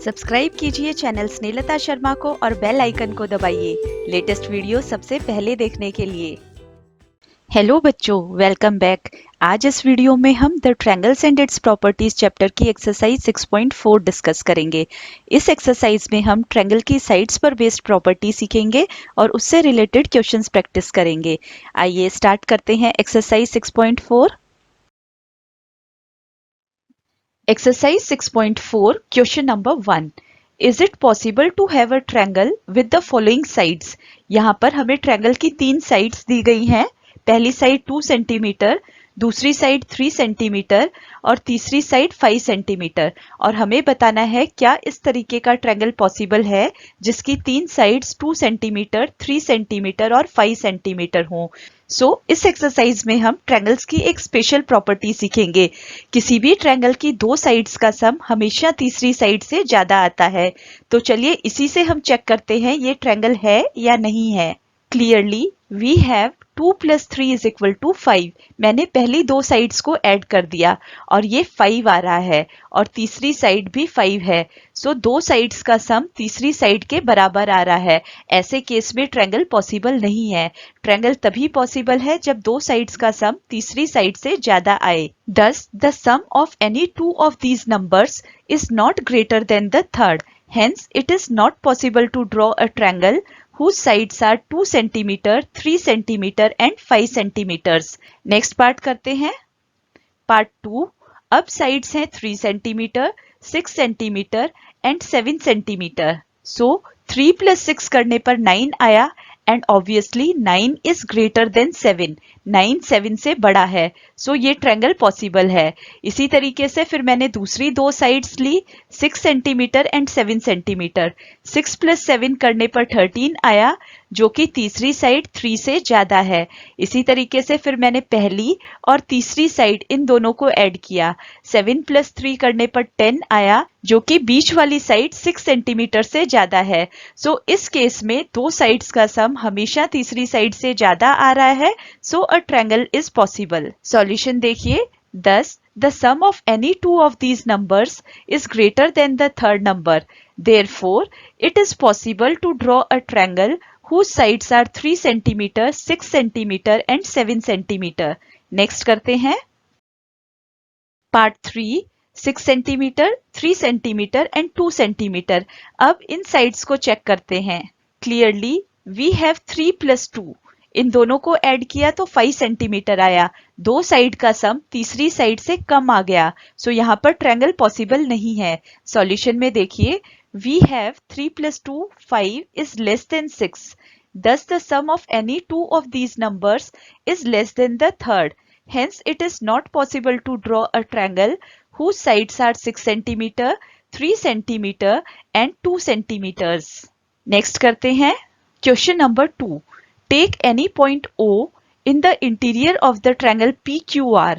Subscribe कीजिए channel Snehlata Sharma को और बेल आइकन को दबाइए लेटेस्ट वीडियो सबसे पहले देखने के लिए। हेलो बच्चों, वेलकम बैक। आज इस वीडियो में हम the triangles and its properties chapter की एक्सरसाइज 6.4 डिस्कस करेंगे। इस एक्सरसाइज में हम ट्रायंगल की साइड्स पर बेस्ड प्रॉपर्टी सीखेंगे और उससे रिलेटेड क्वेश्चंस प्रैक्टिस करेंगे। आइए स्टार्ट करते हैं exercise 6.4। Exercise 6.4 question number 1. Is it possible to have a triangle with the following sides? यहाँ पर हमें ट्रायंगल की 3 साइड्स दी गई हैं। पहली साइड 2 सेंटीमीटर, दूसरी साइड 3 सेंटीमीटर और तीसरी साइड 5 सेंटीमीटर। और हमें बताना है क्या इस तरीके का ट्रायंगल पॉसिबल है जिसकी 3 साइड्स 2 सेंटीमीटर, 3 सेंटीमीटर और 5 सेंटीमीटर हों। इस एक्सरसाइज में हम ट्रायंगल्स की एक स्पेशल प्रॉपर्टी सीखेंगे। किसी भी ट्रायंगल की 2 साइड्स का सम हमेशा तीसरी साइड से ज्यादा आता है। तो चलिए इसी से हम चेक करते हैं ये ट्रायंगल है या नहीं है। Clearly we have 2 + 3 = 5। मैंने पहली 2 साइड्स को ऐड कर दिया और ये 5 आ रहा है और तीसरी साइड भी 5 है। सो 2 साइड्स का सम तीसरी साइड के बराबर आ रहा है। ऐसे केस में ट्रायंगल पॉसिबल नहीं है। ट्रायंगल तभी पॉसिबल है जब 2 साइड्स का सम तीसरी साइड से ज्यादा आए। Thus, the sum of any two of these numbers is not greater than the third. Hence, it is not possible to draw a triangle whose sides are 2 cm, 3 cm and 5 cm. Next part करते हैं। Part 2. अब sides हैं 3 cm, 6 cm and 7 cm. So 3 + 6 करने पर 9 आया and obviously 9 is greater than 7. 9 7 से बड़ा है। सो ये ट्रायंगल पॉसिबल है। इसी तरीके से फिर मैंने दूसरी 2 साइड्स ली 6 सेंटीमीटर एंड 7 सेंटीमीटर। 6 + 7 करने पर 13 आया जो कि तीसरी साइड 3 से ज्यादा है। इसी तरीके से फिर मैंने पहली और तीसरी साइड इन दोनों को ऐड किया। 7 + 3 करने पर 10 आया जो कि बीच वाली साइड 6 सेंटीमीटर से ज्यादा है। सो इस केस में 2 साइड्स का सम हमेशा तीसरी साइड से ज्यादा आ रहा है। So a triangle is possible. Solution देखिए। Thus, the sum of any two of these numbers is greater than the third number. Therefore, it is possible to draw a triangle whose sides are 3 cm, 6 cm and 7 cm. Next करते हैं। Part 3. 6 cm, 3 cm and 2 cm. अब इन sides को check करते हैं। Clearly, we have 3 + 2. इन दोनों को add किया तो 5 सेंटीमीटर आया। 2 साइड का सम तीसरी साइड से कम आ गया। सो यहाँ पर ट्रायंगल पॉसिबल नहीं है। सॉल्यूशन में देखिए। We have 3 + 2 5 is less than 6. Thus the sum of any two of these numbers is less than the third. Hence it is not possible to draw a triangle whose sides are 6 cm, 3 cm and 2 cm. Next करते हैं। Question number 2. Take any point O in the interior of the triangle PQR.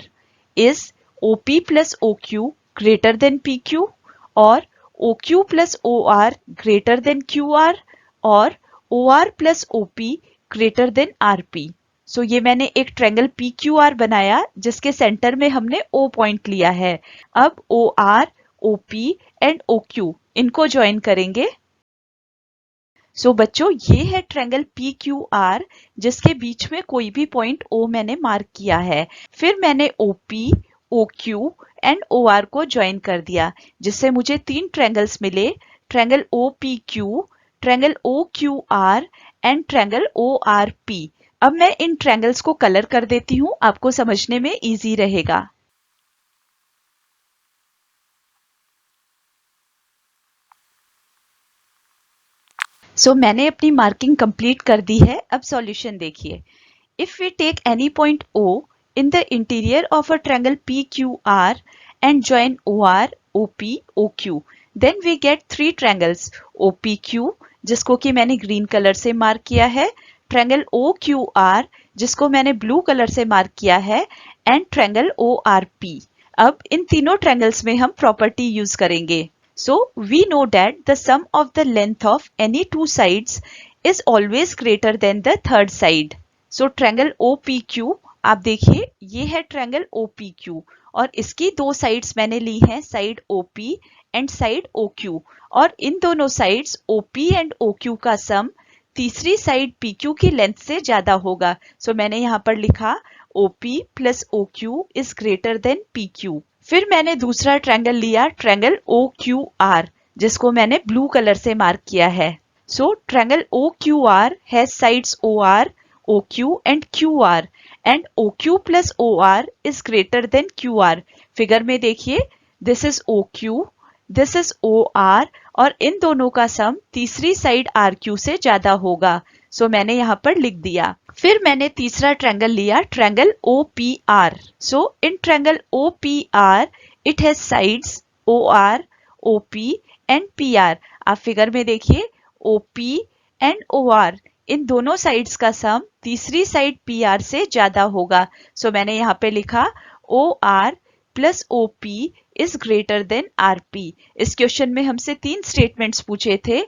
Is OP plus OQ greater than PQ or OQ plus OR greater than QR or OR plus OP greater than RP? So ये मैंने एक triangle PQR बनाया जिसके centre में हमने O point लिया है। अब OR, OP एंड OQ इनको ज्वाइन करेंगे। बच्चों ये है ट्रायंगल PQR जिसके बीच में कोई भी पॉइंट O मैंने मार्क किया है। फिर मैंने OP, OQ एंड OR को ज्वाइन कर दिया जिससे मुझे 3 ट्रायंगल्स मिले। Triangle OPQ, triangle OQR and triangle ORP। अब मैं इन ट्रायंगल्स को कलर कर देती हूँ, आपको समझने में इजी रहेगा। मैंने अपनी मार्किंग कंप्लीट कर दी है। अब सॉल्यूशन देखिए। If we take any point O in the interior of a triangle PQR and join OR, OP, OQ, then we get 3 triangles OPQ जिसको कि मैंने ग्रीन कलर से मार्क किया है, ट्रायंगल OQR जिसको मैंने ब्लू कलर से मार्क किया है एंड ट्रायंगल ORP। अब इन तीनों ट्रायंगल्स में हम प्रॉपर्टी यूज करेंगे। So we know that the sum of the length of any two sides is always greater than the third side. So triangle OPQ, आप देखिए ये है ट्रायंगल OPQ और इसकी 2 साइड्स मैंने ली हैं side OP and side OQ, और इन दोनों साइड्स OP एंड OQ का सम तीसरी साइड PQ की लेंथ से ज्यादा होगा। सो मैंने यहाँ पर लिखा OP plus OQ is greater than PQ। फिर मैंने दूसरा ट्रायंगल लिया, ट्रायंगल OQR, जिसको मैंने ब्लू कलर से मार्क किया है। So triangle OQR has sides OR, OQ and QR, and OQ plus OR is greater than QR। Figure में देखिए, this is OQ, this is OR, और इन दोनों का सम तीसरी साइड RQ से ज्यादा होगा। सो मैंने यहाँ पर लिख दिया। फिर मैंने तीसरा ट्रायंगल लिया, triangle OPR। So in triangle OPR it has sides OR, OP and PR। आप फिगर में देखिए, OP एंड OR इन दोनों साइड्स का सम तीसरी साइड PR से ज्यादा होगा। सो मैंने यहाँ पे लिखा OR plus OP is greater than RP। इस क्वेश्चन में हमसे तीन स्टेटमेंट्स पूछे थे।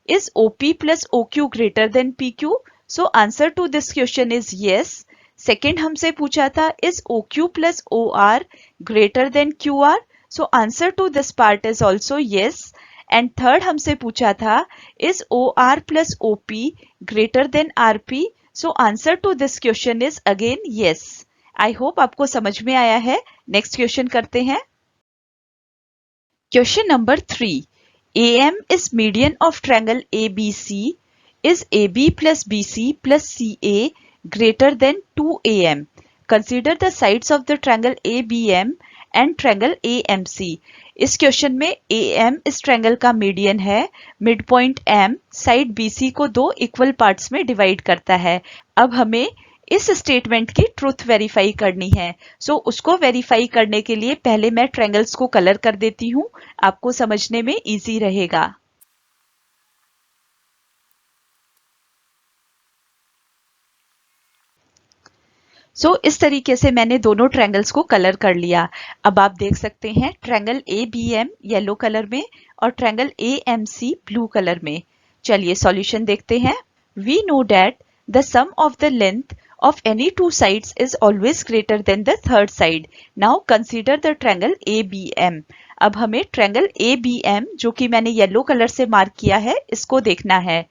Is OP plus OQ greater than PQ? So answer to this question is yes. Second हमसे पूछा था, is OQ plus OR greater than QR? So answer to this part is also yes. And third हमसे पूछा था, is OR plus OP greater than RP? So answer to this question is again yes. I hope आपको समझ में आया है। Next question करते हैं। Question number 3, AM is median of triangle ABC. Is AB plus BC plus CA greater than 2AM? Consider the sides of the triangle ABM and triangle AMC. इस question में AM इस triangle का median है, mid point M side BC को दो equal parts में divide करता है। अब हमें इस स्टेटमेंट की ट्रूथ वेरीफाई करनी है। सो उसको वेरीफाई करने के लिए पहले मैं ट्रायंगल्स को कलर कर देती हूँ, आपको समझने में इजी रहेगा। सो इस तरीके से मैंने दोनों ट्रायंगल्स को कलर कर लिया। अब आप देख सकते हैं ट्रायंगल ABM येलो कलर में और ट्रायंगल AMC ब्लू कलर में। चलिए सॉल्यूशन देखते हैं। We know that the sum of the length of any two sides is always greater than the third side. Now consider the triangle ABM. अब हमें triangle ABM, जो कि मैंने yellow colour से मार्क किया है, इसको देखना है।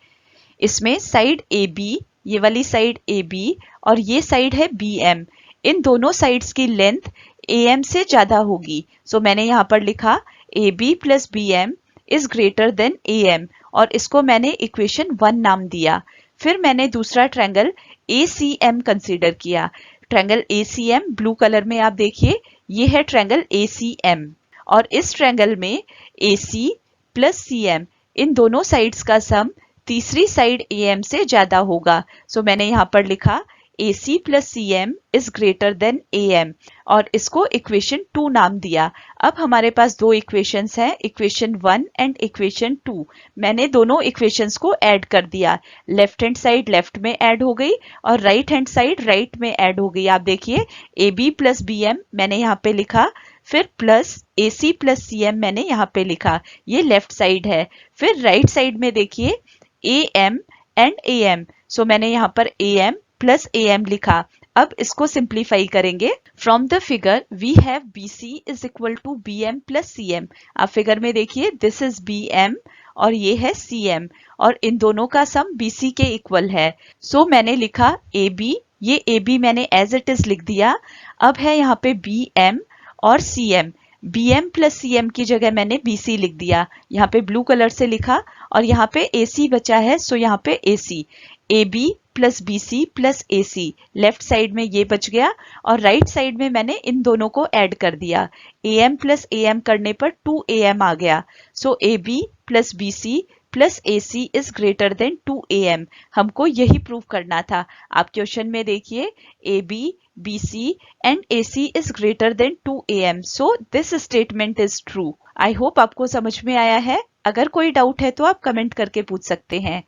इसमें साइड AB, ये वाली साइड AB और ये साइड है BM, इन दोनों साइड्स की लेंथ AM से ज्यादा होगी। सो मैंने यहाँ पर लिखा AB plus BM is greater then AM, और इसको मैंने इक्वेशन 1 नाम दिया। फिर मैंने दूसरा ट्रायंगल ACM कंसीडर किया। ट्रायंगल ACM ब्लू कलर में आप देखिए, ये है ट्रायंगल ACM, और इस ट्रायंगल में AC प्लस CM इन दोनों साइड्स का सम तीसरी साइड AM से ज्यादा होगा। सो मैंने यहाँ पर लिखा AC plus CM is greater then AM, और इसको इक्वेशन 2 नाम दिया। अब हमारे पास दो इक्वेशंस हैं, इक्वेशन 1 एंड इक्वेशन 2। मैंने दोनों इक्वेशंस को ऐड कर दिया। लेफ्ट हैंड साइड लेफ्ट में ऐड हो गई और राइट हैंड साइड राइट में ऐड हो गई। आप देखिए AB प्लस BM मैंने यहाँ पे लिखा, फिर प्लस AC प्लस CM मैंने यहाँ पे लिखा, ये लेफ्ट साइड है। फिर राइट साइड में देखिए AM एंड AM, सो मैंने यहाँ पर AM प्लस AM लिखा। अब इसको सिंप्लीफाई करेंगे। From the figure we have BC is equal to BM plus CM। आप फिगर में देखिए, दिस इज BM और ये है CM, और इन दोनों का सम BC के इक्वल है। सो मैंने लिखा AB, ये AB मैंने एज इट इज लिख दिया। अब है यहाँ पे BM और CM, BM प्लस CM की जगह मैंने BC लिख दिया, यहाँ पे ब्लू कलर से लिखा, और यहाँ पे AC बचा है, सो यहाँ पे AC। AB plus BC plus AC, left side में ये बच गया, और राइट साइड में मैंने इन दोनों को ऐड कर दिया। AM प्लस AM करने पर 2AM आ गया। सो AB plus BC plus AC is greater then 2AM। हमको यही प्रूव करना था। आप क्वेश्चन में देखिए, AB, BC and AC is greater then 2AM, so this statement is true. I hope आपको समझ में आया है। अगर कोई डाउट है तो आप कमेंट करके पूछ सकते हैं।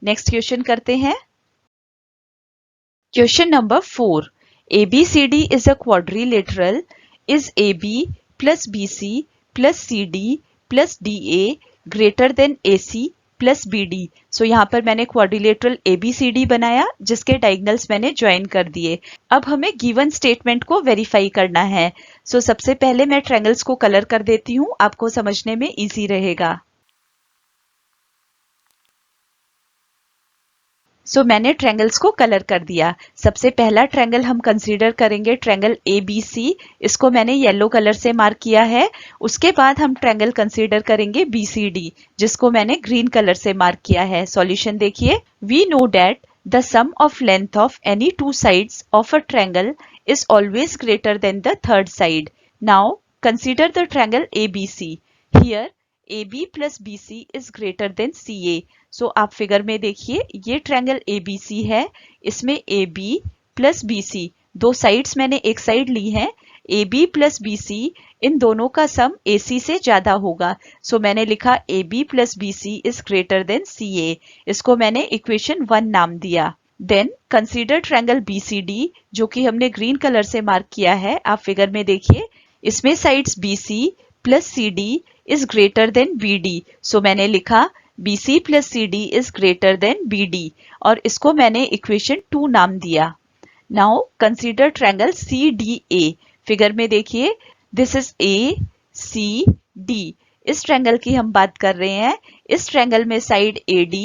नेक्स्ट क्वेश्चन करते हैं। Question number 4, ABCD is a quadrilateral. Is AB plus BC plus CD plus DA greater than AC, plus B D. So यहाँ पर मैंने क्वाड्रिलेटरल ABCD बनाया जिसके डायगोनल्स मैंने ज्वाइन कर दिए। अब हमें गिवन स्टेटमेंट को वेरीफाई करना है। सो सबसे पहले मैं ट्रायंगल्स को कलर कर देती हूँ, आपको समझने में इजी रहेगा। सो मैंने ट्रायंगल्स को कलर कर दिया। सबसे पहला ट्रायंगल हम कंसीडर करेंगे ट्रायंगल ABC। इसको मैंने येलो कलर से मार्क किया है। उसके बाद हम ट्रायंगल कंसीडर करेंगे BCD जिसको मैंने ग्रीन कलर से मार्क किया है। सॉल्यूशन देखिए, we know that the sum of length of any two sides of a triangle is always greater than the third side. Now consider the triangle ABC। Here AB plus BC is greater than CA। So आप figure में देखिए, ये triangle ABC है, इसमें AB plus BC दो sides मैंने एक side ली है। AB प्लस BC इन दोनों का सम AC से ज्यादा होगा। सो मैंने लिखा AB plus BC is greater than CA। इसको मैंने इक्वेशन 1 नाम दिया। देन कंसीडर ट्रायंगल BCD जो कि हमने ग्रीन कलर से मार्क किया है। आप फिगर में देखिए, इसमें sides BC plus CD is greater then BD। सो मैंने लिखा BC plus CD is greater then BD और इसको मैंने इक्वेशन 2 नाम दिया। Now consider triangle CDA। Figure में देखिए, दिस इज ACD। इस ट्रायंगल की हम बात कर रहे हैं। इस ट्रायंगल में साइड AD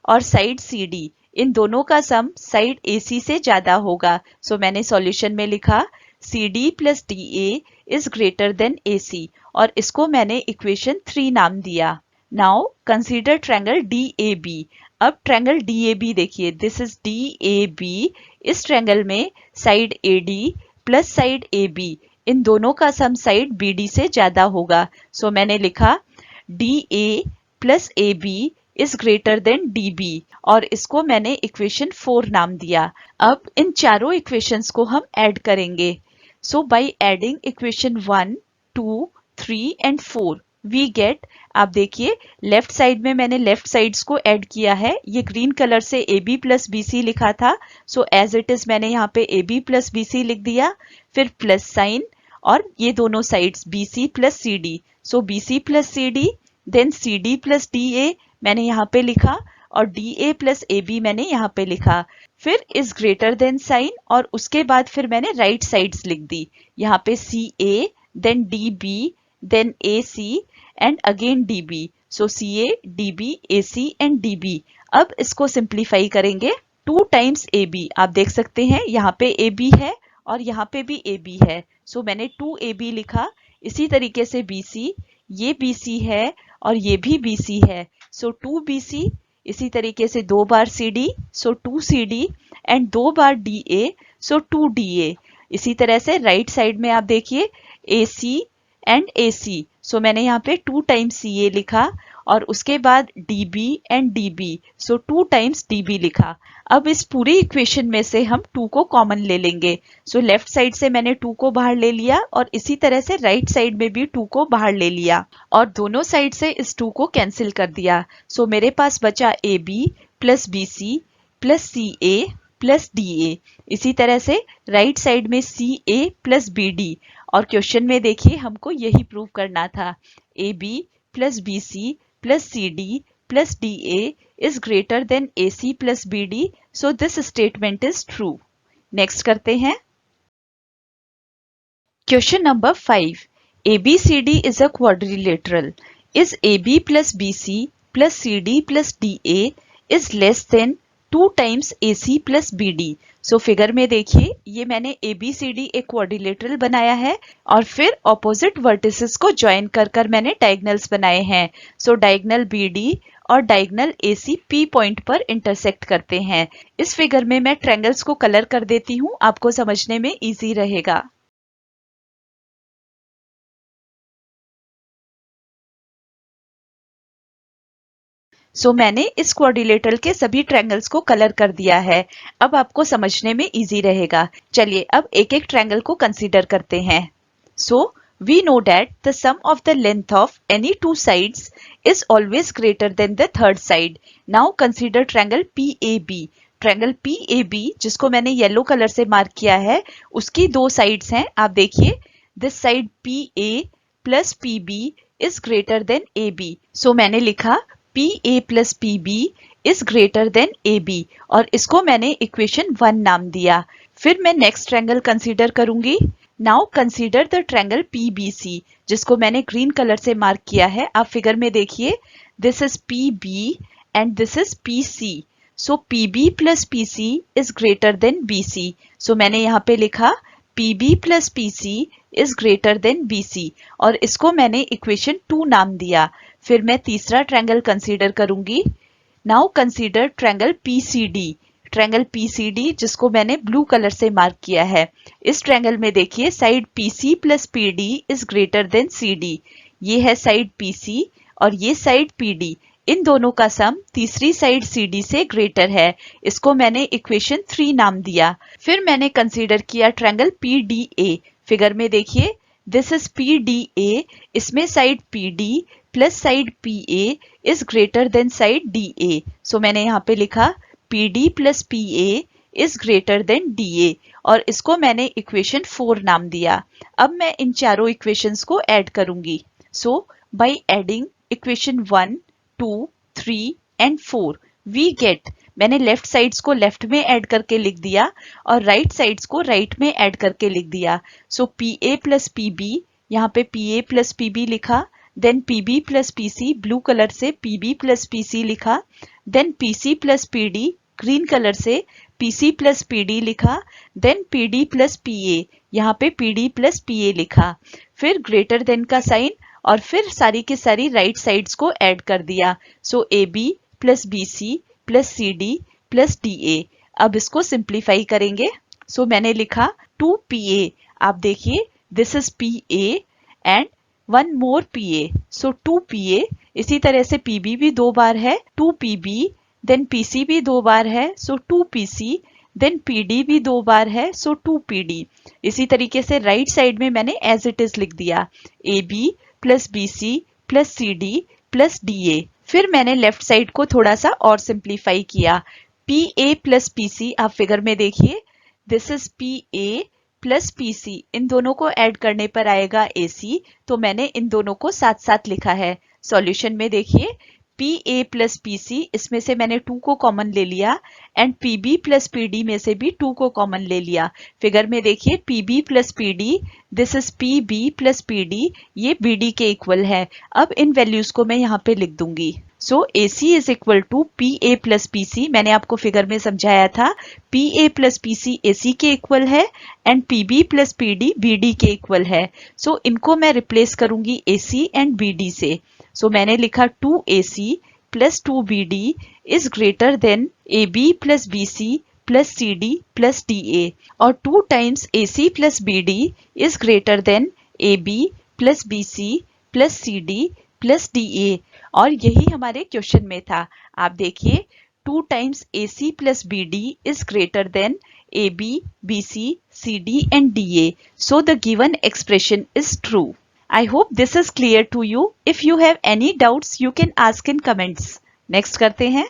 और साइड CD इन दोनों का सम साइड AC से ज्यादा होगा। सो मैंने सॉल्यूशन में लिखा CD plus DA is greater then AC और इसको मैंने इक्वेशन 3 नाम दिया। Now consider triangle DAB। अब ट्रायंगल DAB देखिए, दिस इज DAB। इस ट्रायंगल में side AD plus side AB इन दोनों का सम साइड BD से ज्यादा होगा। सो मैंने लिखा DA plus AB is greater then DB और इसको मैंने इक्वेशन 4 नाम दिया। अब इन चारों इक्वेशंस को हम ऐड करेंगे। So by adding equation 1, 2, 3 and 4 we get, आप देखिए लेफ्ट साइड में मैंने लेफ्ट साइड्स को ऐड किया है। ये ग्रीन कलर से AB प्लस BC लिखा था। सो एज इट इज मैंने यहाँ पे AB प्लस BC लिख दिया, फिर प्लस साइन और ये दोनों sides BC plus CD। So BC plus CD, then CD plus DA मैंने यहाँ पे लिखा और DA प्लस AB मैंने यहाँ पे लिखा। फिर इज ग्रेटर देन साइन और उसके बाद फिर मैंने राइट साइड्स लिख दी। यहाँ पे CA, then DB, then AC and again DB। So CA, DB, AC and DB। अब इसको सिंप्लीफाई करेंगे। 2 टाइम्स AB, आप देख सकते हैं यहाँ पे AB है और यहाँ पे भी AB है। सो मैंने 2AB लिखा। इसी तरीके से BC, ये BC है और ये भी BC है। सो 2BC, इसी तरीके से 2 बार CD, so 2CD and 2 bar DA, so 2DA। इसी तरह से राइट साइड में आप देखिए AC एंड AC। सो मैंने यहाँ पे 2 टाइम्स CA लिखा और उसके बाद DB and DB, so 2 times DB लिखा। अब इस पूरी इक्वेशन में से हम 2 को कॉमन ले लेंगे। सो लेफ्ट साइड से मैंने 2 को बाहर ले लिया और इसी तरह से राइट साइड में भी 2 को बाहर ले लिया और दोनों साइड से इस 2 को कैंसिल कर दिया। सो मेरे पास बचा AB plus BC plus CA plus DA। इसी तरह से राइट साइड में CA प्लस BD और क्वेश्चन में देखिए हमको यही प्रूव करना था। AB plus BC plus CD plus DA is greater than AC plus BD, so this statement is true. Next करते हैं। Question number 5. ABCD is a quadrilateral. Is AB plus BC plus CD plus DA is less than 2 times AC plus BD? So figure में देखिए, ये मैंने ABCD एक quadrilateral बनाया है और फिर ऑपोजिट वर्टिसेस को ज्वाइन कर कर मैंने डायगोनल्स बनाए हैं। सो डायगोनल BD और डायगोनल AC P पॉइंट पर इंटरसेक्ट करते हैं। इस फिगर में मैं ट्रायंगल्स को कलर कर देती हूँ, आपको समझने में इजी रहेगा। सो मैंने इस क्वाड्रिलेटरल के सभी ट्रायंगल्स को कलर कर दिया है। अब आपको समझने में इजी रहेगा। चलिए अब एक एक ट्रायंगल को कंसीडर करते हैं। So we know that the sum of the length of any two sides is always greater than the third side. Now consider triangle PAB। Triangle PAB जिसको मैंने येलो कलर से मार्क किया है, उसकी दो साइड्स हैं। आप देखिए, this side PA plus PB is greater than AB। So मैंने लिखा P A plus P B is greater than A B, और इसको मैंने इक्वेशन 1 नाम दिया। फिर मैं नेक्स्ट ट्रायंगल कंसीडर करूंगी। Now consider the triangle P B C, जिसको मैंने ग्रीन कलर से मार्क किया है। आप फिगर में देखिए, this is P B and this is P C. So P B plus P C is greater than B C. So मैंने यहाँ पे लिखा P B plus P C is greater than B C, और इसको मैंने equation 2 नाम दिया। फिर मैं तीसरा ट्रायंगल कंसीडर करूंगी। Now consider triangle P C D. Triangle P C D जिसको मैंने ब्लू कलर से मार्क किया है। इस ट्रायंगल में देखिए, side P C plus P D is greater than C D. ये है साइड पी सी और ये साइड पी डी। इन दोनों का सम तीसरी साइड सी डी से ग्रेटर है। इसको मैंने इक्वेशन 3 नाम दिया। फिर मैंने कंसीडर किया triangle P D A. Figure में देखिए, this is P D A. इसमें side P D plus side P A is greater than side D A. So मैंने यहाँ पे लिखा P D plus P A is greater than D A, और इसको मैंने इक्वेशन 4 नाम दिया। अब मैं इन चारों इक्वेशंस को ऐड करूंगी। So by adding equation 1, 2, 3 and 4 we get, मैंने लेफ्ट साइड्स को लेफ्ट में ऐड करके लिख दिया और राइट साइड्स को राइट में ऐड करके लिख दिया। So P A plus P B, यहाँ पे P A plus P B लिखा, then P B plus P C, blue colour से P B plus P C लिखा, then P C plus P D, green colour से P C plus P D लिखा, then P D plus P A, यहाँ पे P D plus P A लिखा, फिर greater than का sign, और फिर सारी की सारी राइट साइड्स को ऐड कर दिया। So A B plus B C plus C D plus D A. अब इसको सिंप्लीफाई करेंगे। सो मैंने लिखा 2 पी ए। आप देखिए, this is P A and one more P A, so 2 P A. इसी तरह से पी बी भी 2 बार है, 2 P B, then P C भी 2 बार है, so 2 P C, then P D भी 2 बार है, सो 2 पी डी। इसी तरीके से राइट साइड में मैंने एज इट इज लिख दिया, A B plus B C plus C D plus D A. फिर मैंने लेफ्ट साइड को थोड़ा सा और सिंप्लीफाई किया। P A plus P C, आप फिगर में देखिए, this is P A plus P C, इन दोनों को ऐड करने पर आएगा ए सी, तो मैंने इन दोनों को साथ साथ लिखा है। सॉल्यूशन में देखिए, P A plus P C, इसमें से मैंने 2 को कॉमन ले लिया, and P B plus P D में से भी 2 को कॉमन ले लिया। फिगर में देखिए, P B plus P D, this is P B plus P D, ये बी डी के इक्वल है। अब इन वैल्यूज को मैं यहाँ पे लिख दूंगी। So A C is equal to P A plus P C, मैंने आपको फिगर में समझाया था, P A plus P C A C के इक्वल है, and P B plus P D B D के इक्वल है। सो इनको मैं रिप्लेस करूंगी A C and B D से। सो मैंने लिखा 2ac plus 2bd is greater than ab plus bc plus cd plus da, और 2 times ac plus bd is greater than ab plus bc plus cd plus da, और यही हमारे question में था। आप देखिए, 2 times ac plus bd is greater than ab, bc, cd and da. So the given expression is true. I hope this is clear to you. If you have any doubts, you can ask in comments. Next करते हैं।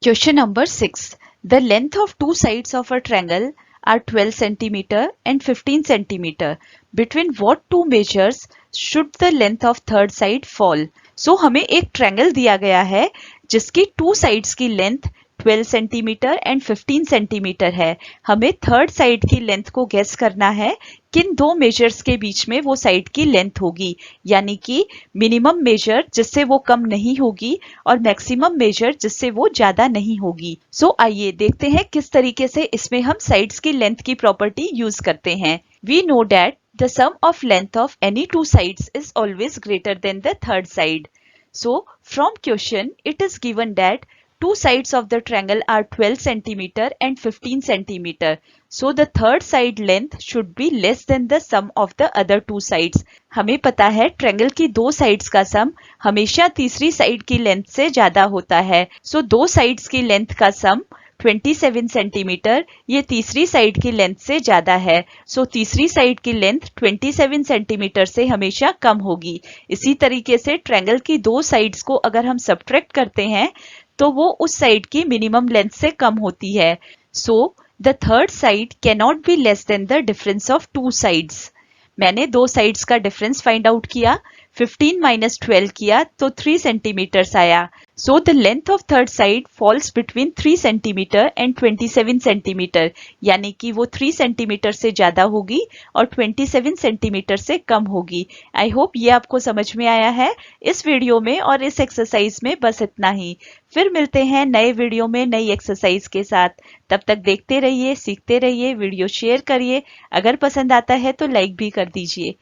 Question number 6. The length of two sides of a triangle are 12 centimeter and 15 centimeter. Between what two measures should the length of third side fall? So हमें एक triangle दिया गया है जिसकी 2 sides की length 12 centimetre and 15 centimetre है। हमें third side की लेंथ को गेस करना है, किन 2 मेजर्स के बीच में वो साइड की लेंथ होगी, यानी कि मिनिमम मेजर जिससे वो कम नहीं होगी और मैक्सिमम मेजर जिससे वो ज्यादा नहीं होगी। सो आइए देखते हैं किस तरीके से इसमें हम साइड्स की लेंथ की प्रॉपर्टी यूज करते हैं। We know that the sum of length of any two sides is always greater than the third side. So from question it is given that two sides of the triangle are 12 centimeter and 15 centimeter. So the third side length should be less than the sum of the other two sides. हमें पता है triangle की 2 sides का सम हमेशा तीसरी side की length से ज्यादा होता है। So 2 साइड्स की लेंथ का सम 27 सेंटीमीटर ये तीसरी साइड की लेंथ से ज्यादा है। सो तीसरी साइड की लेंथ 27 सेंटीमीटर से हमेशा कम होगी। इसी तरीके से ट्रायंगल की 2 साइड्स को अगर हम सब्ट्रैक्ट करते हैं तो वो उस साइड की मिनिमम लेंथ से कम होती है। So the third side can not be less than the difference of 2 sides. मैंने 2 साइड्स का डिफरेंस फाइंड आउट किया, 15 माइनस 12 किया तो 3 सेंटीमीटर्स आया. So the length of third side falls between 3 centimeter and 27 centimeter. यानी कि वो 3 सेंटीमीटर से ज्यादा होगी और 27 सेंटीमीटर से कम होगी. आई होप ये आपको समझ में आया है. इस वीडियो में और इस एक्सरसाइज में बस इतना ही. फिर मिलते हैं नए वीडियो में नई एक्सरसाइज के साथ. तब तक देखते रहिए, सीखते रहिए, वीडियो शेयर करिए. अगर पसंद आता है तो लाइक भी कर दीजिए.